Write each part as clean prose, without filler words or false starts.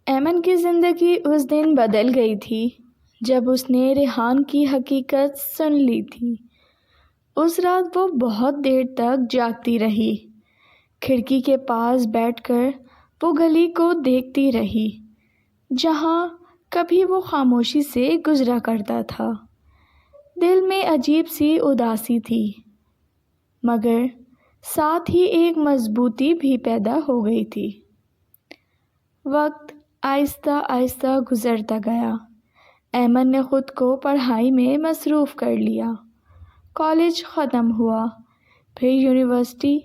ایمن کی زندگی اس دن بدل گئی تھی جب اس نے ریحان کی حقیقت سن لی تھی۔ اس رات وہ بہت دیر تک جاگتی رہی۔ کھڑکی کے پاس بیٹھ کر وہ گلی کو دیکھتی رہی جہاں کبھی وہ خاموشی سے گزرا کرتا تھا۔ دل میں عجیب سی اداسی تھی، مگر ساتھ ہی ایک مضبوطی بھی پیدا ہو گئی تھی۔ وقت آہستہ آہستہ گزرتا گیا۔ ایمن نے خود کو پڑھائی میں مصروف کر لیا۔ کالج ختم ہوا، پھر یونیورسٹی۔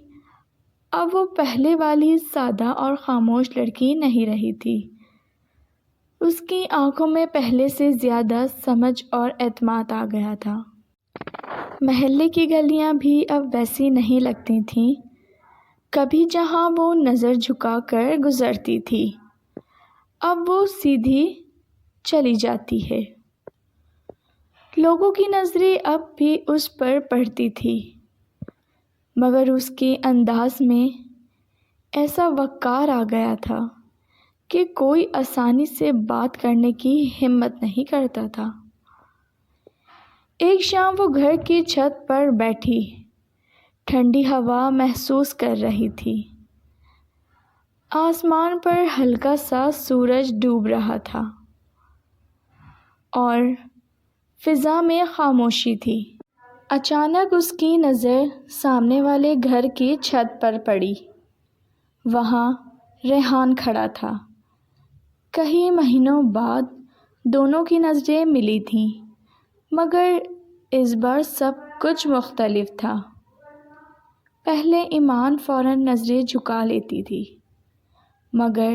اب وہ پہلے والی سادہ اور خاموش لڑکی نہیں رہی تھی۔ اس کی آنکھوں میں پہلے سے زیادہ سمجھ اور اعتماد آ گیا تھا۔ محلے کی گلیاں بھی اب ویسی نہیں لگتی تھیں، کبھی جہاں وہ نظر جھکا کر گزرتی تھی، اب وہ سیدھی چلی جاتی ہے۔ لوگوں کی نظریں اب بھی اس پر پڑتی تھی، مگر اس کے انداز میں ایسا وقار آ گیا تھا کہ کوئی آسانی سے بات کرنے کی ہمت نہیں کرتا تھا۔ ایک شام وہ گھر کی چھت پر بیٹھی ٹھنڈی ہوا محسوس کر رہی تھی۔ آسمان پر ہلکا سا سورج ڈوب رہا تھا اور فضا میں خاموشی تھی۔ اچانک اس کی نظر سامنے والے گھر کی چھت پر پڑی۔ وہاں ریحان کھڑا تھا۔ کئی مہینوں بعد دونوں کی نظریں ملی تھیں، مگر اس بار سب کچھ مختلف تھا۔ پہلے ایمان فوراً نظریں جھکا لیتی تھی، مگر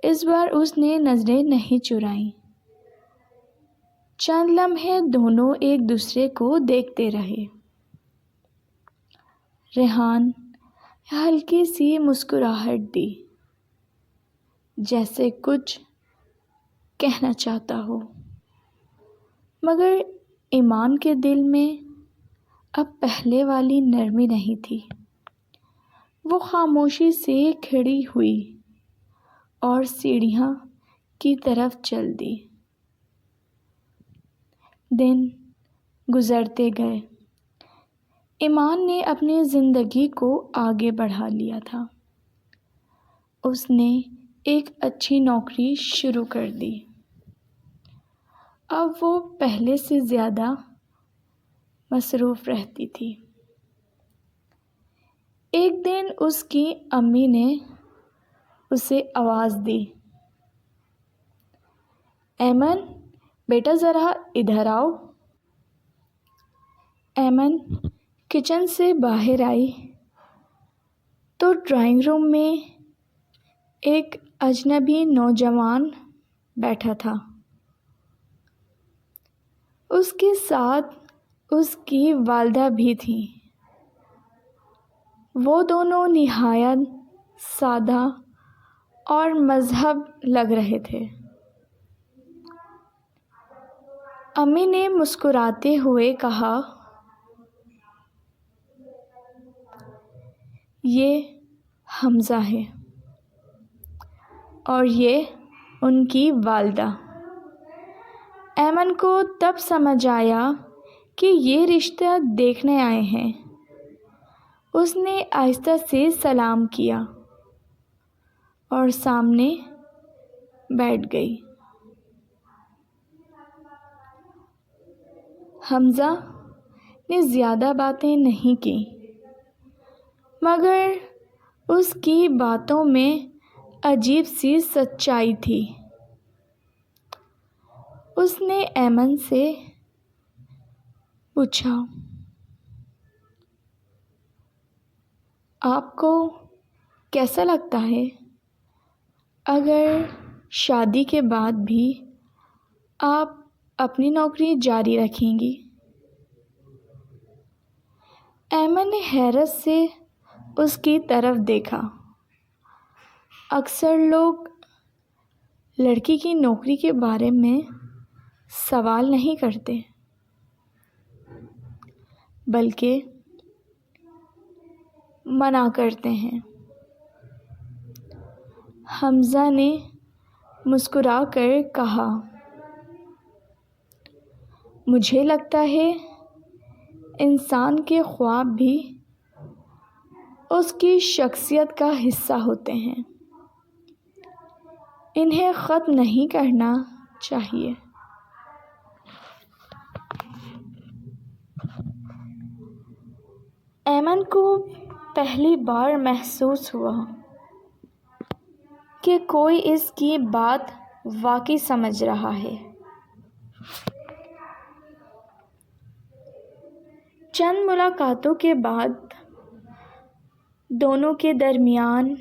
اس بار اس نے نظریں نہیں چرائیں۔ چند لمحے دونوں ایک دوسرے کو دیکھتے رہے۔ ریحان ہلکی سی مسکراہٹ دی، جیسے کچھ کہنا چاہتا ہو، مگر ایمان کے دل میں اب پہلے والی نرمی نہیں تھی۔ وہ خاموشی سے کھڑی ہوئی اور سیڑھیاں کی طرف چل دی۔ دن گزرتے گئے۔ ایمان نے اپنی زندگی کو آگے بڑھا لیا تھا۔ اس نے ایک اچھی نوکری شروع کر دی۔ اب وہ پہلے سے زیادہ مصروف رہتی تھی۔ ایک دن اس کی امی نے اسے آواز دی، ایمن بیٹا ذرا ادھر آؤ۔ ایمن کچن سے باہر آئی تو ڈرائنگ روم میں ایک اجنبی نوجوان بیٹھا تھا۔ اس کے ساتھ اس کی والدہ بھی تھیں۔ وہ دونوں نہایت سادہ اور مہذب لگ رہے تھے۔ امی نے مسکراتے ہوئے کہا، یہ حمزہ ہے اور یہ ان کی والدہ۔ ایمن کو تب سمجھ آیا کہ یہ رشتہ دیکھنے آئے ہیں۔ اس نے آہستہ سے سلام کیا اور سامنے بیٹھ گئی۔ حمزہ نے زیادہ باتیں نہیں کیں، مگر اس کی باتوں میں عجیب سی سچائی تھی۔ اس نے ایمن سے پوچھا، آپ کو کیسا لگتا ہے اگر شادی کے بعد بھی آپ اپنی نوکری جاری رکھیں گی؟ ایمن نے حیرت سے اس کی طرف دیکھا۔ اکثر لوگ لڑکی کی نوکری کے بارے میں سوال نہیں کرتے، بلکہ منع کرتے ہیں۔ حمزہ نے مسکرا کر کہا، مجھے لگتا ہے انسان کے خواب بھی اس کی شخصیت کا حصہ ہوتے ہیں، انہیں ختم نہیں کرنا چاہیے۔ ایمن کو پہلی بار محسوس ہوا کہ کوئی اس کی بات واقعی سمجھ رہا ہے۔ چند ملاقاتوں کے بعد دونوں کے درمیان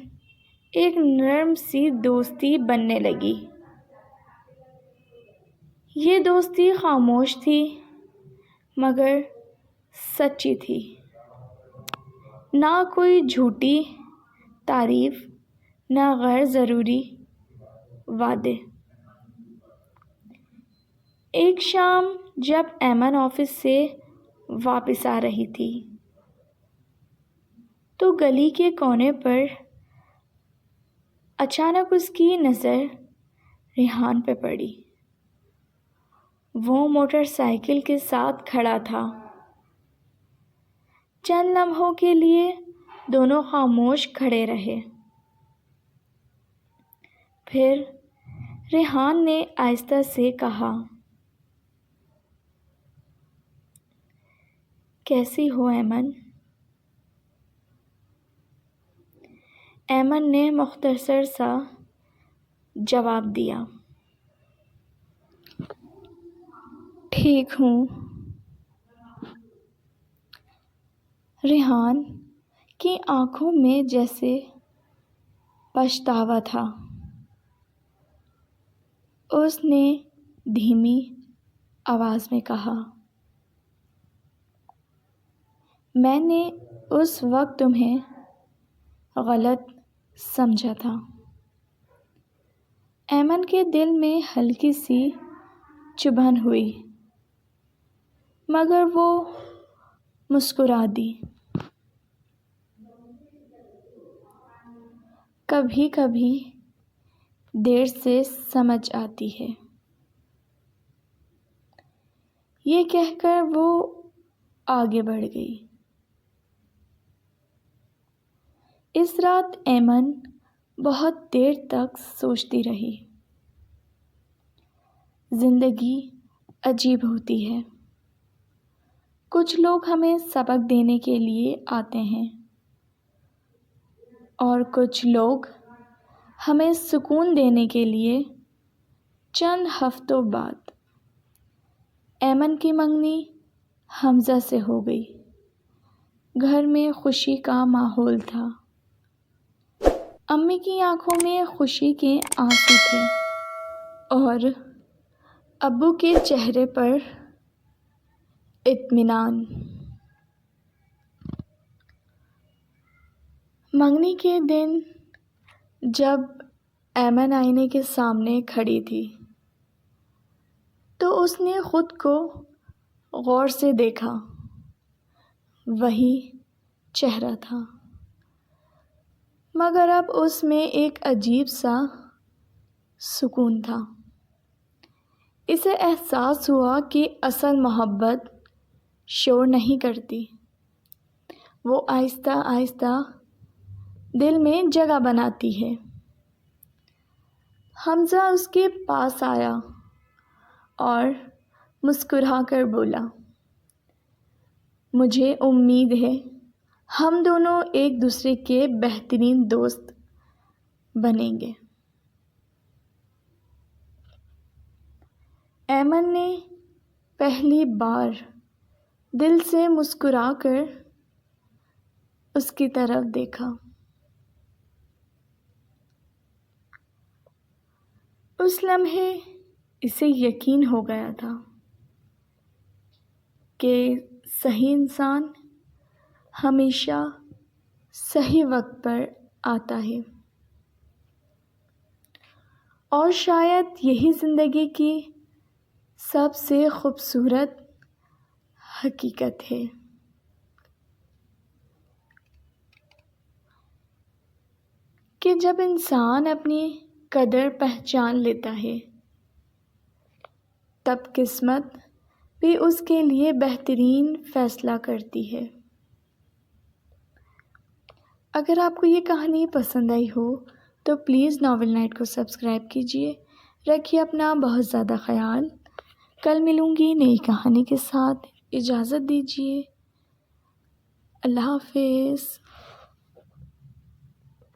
ایک نرم سی دوستی بننے لگی۔ یہ دوستی خاموش تھی مگر سچی تھی، نہ کوئی جھوٹی تعریف، نہ غیر ضروری وعدے۔ ایک شام جب ایمن آفس سے واپس آ رہی تھی تو گلی کے کونے پر اچانک اس کی نظر ریحان پہ پڑی۔ وہ موٹر سائیکل کے ساتھ کھڑا تھا۔ چند لمحوں کے لیے دونوں خاموش کھڑے رہے، پھر ریحان نے آہستہ سے کہا، کیسی ہو ایمن؟ ایمن نے مختصر سا جواب دیا، ٹھیک ہوں۔ ریحان کی آنکھوں میں جیسے پچھتاوا تھا۔ اس نے دھیمی آواز میں کہا، میں نے اس وقت تمہیں غلط سمجھا تھا۔ ایمن کے دل میں ہلکی سی چبھن ہوئی مگر وہ مسکرا دی۔ کبھی کبھی دیر سے سمجھ آتی ہے، یہ کہہ کر وہ آگے بڑھ گئی۔ اس رات ایمن بہت دیر تک سوچتی رہی۔ زندگی عجیب ہوتی ہے، کچھ لوگ ہمیں سبق دینے کے لیے آتے ہیں اور کچھ لوگ ہمیں سکون دینے کے لیے۔ چند ہفتوں بعد ایمن کی منگنی حمزہ سے ہو گئی۔ گھر میں خوشی کا ماحول تھا۔ امی کی آنکھوں میں خوشی کے آنسو تھے اور ابو کے چہرے پر اطمینان۔ منگنی کے دن جب ایمن آئینے کے سامنے کھڑی تھی تو اس نے خود کو غور سے دیکھا۔ وہی چہرہ تھا مگر اب اس میں ایک عجیب سا سکون تھا۔ اسے احساس ہوا کہ اصل محبت شور نہیں کرتی، وہ آہستہ آہستہ دل میں جگہ بناتی ہے۔ حمزہ اس کے پاس آیا اور مسکرا کر بولا، مجھے امید ہے ہم دونوں ایک دوسرے کے بہترین دوست بنیں گے۔ ایمن نے پہلی بار دل سے مسکرا کر اس کی طرف دیکھا۔ اس لمحے اسے یقین ہو گیا تھا کہ صحیح انسان ہمیشہ صحیح وقت پر آتا ہے، اور شاید یہی زندگی کی سب سے خوبصورت حقیقت ہے کہ جب انسان اپنی قدر پہچان لیتا ہے، تب قسمت بھی اس کے لیے بہترین فیصلہ کرتی ہے۔ اگر آپ کو یہ کہانی پسند آئی ہو تو پلیز ناول نائٹ کو سبسکرائب کیجیے۔ رکھیے اپنا بہت زیادہ خیال۔ کل ملوں گی نئی کہانی کے ساتھ۔ اجازت دیجیے۔ اللہ حافظ۔